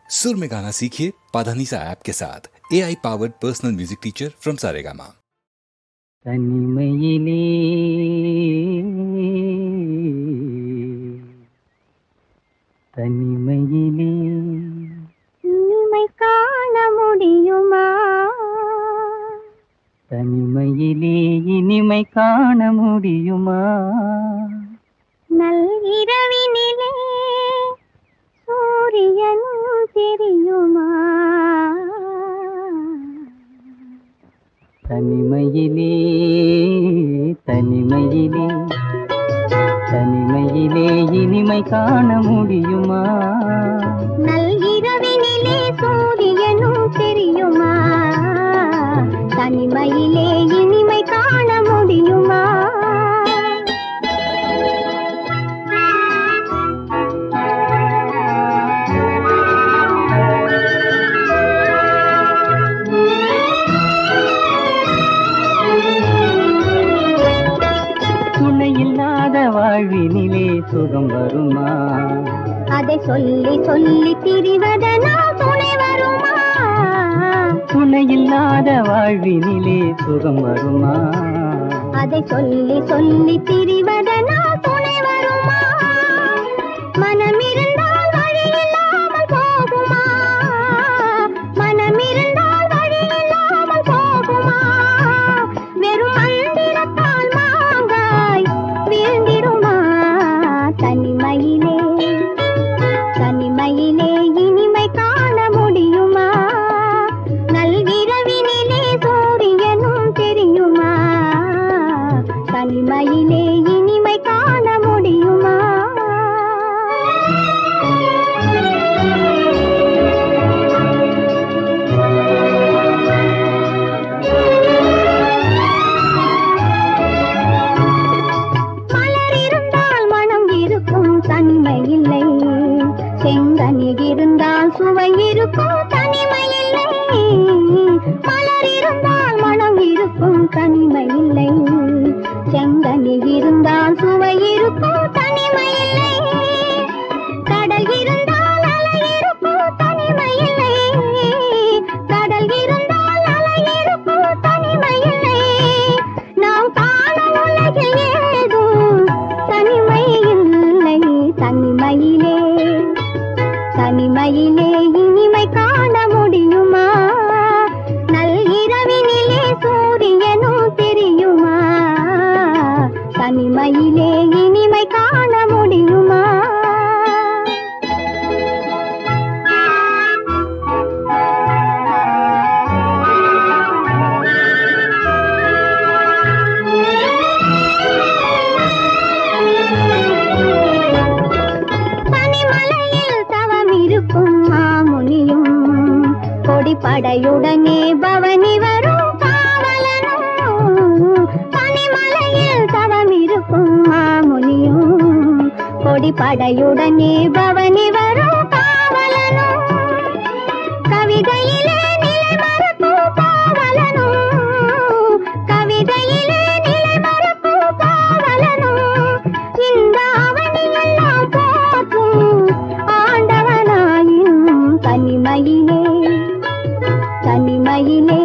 सुर में गाना सीखिए पाधानीसा ऐप के साथ। AI powered personal music teacher from Saregama. தனிமையிலே தனிமையிலே இனிமை காண முடியுமா? தனிமையிலே இனிமை காண முடியுமா? நல்இரவினிலே சூரியனும் தெரியுமா? தனிமையிலே தனிமையிலே தனிமையிலே இனிமை காண முடியுமா? நல்இரவினிலே சூரியனும் தெரியுமா? தனிமையிலே இனிமை காண முடியுமா? வாழ்வினிலே சுகம் வருமா? அதை சொல்லி சொல்லி திரிவதனால் துணை வருமா? துணையில்லாத வாழ்வினிலே சுகம் வருமா? அதை சொல்லி சொல்லி திரிவதனால் துணை வருமா? மனமிருந்தால் வழி இல்லாமல் போகுமா? மனமிருந்தால் வழி இல்லாமல் போகுமா? வெறும் மந்திரத்தால் மாங்காய் வீழ்ந்திடுமா? தனிமையிலே தனிமையிலே இனிமை காண முடியுமா? நல்இரவினிலே சூரியனும் தெரியுமா? தனிமையிலே இனிமை காண முடியுமா? தனிமையில்லை செங்கனில் இருந்தால் சுவை இருக்கும். தனிமையில்லை மலர் இருந்தால் மனம் இருக்கும். தனிமையில்லை செங்கனில் இருந்தால் சுவை இருக்கும். தனிமையில்லை கடல் இருந்தால் அலை இருக்கும். தனிமையில்லை கடல் இருந்தால் அலை இருக்கும். தனிமையில்லை நாம் காணும் உலகில் ஏதும் தனிமை இல்லை. தனிமையிலே தனிமையிலே இனிமை காண முடியுமா? நல்இரவினிலே சூரியனும் தெரியுமா? தனிமையிலே இனிமை காண முடியுமா? படையுடனே பவனி வரும் காவலனும். பனிமலையில் தவம் இருக்கும் மாமுனியும் கொடி படையுடனே பவனி வரும் காவலனும். கவிதையிலே நிலை மறக்கும் காவலனும். கவிதையிலே நிலை மறக்கும் காவலனும். இந்த அவனியெல்லாம் போற்றும் ஆண்டவனாயினும் தனிமையிலே தனிமையிலே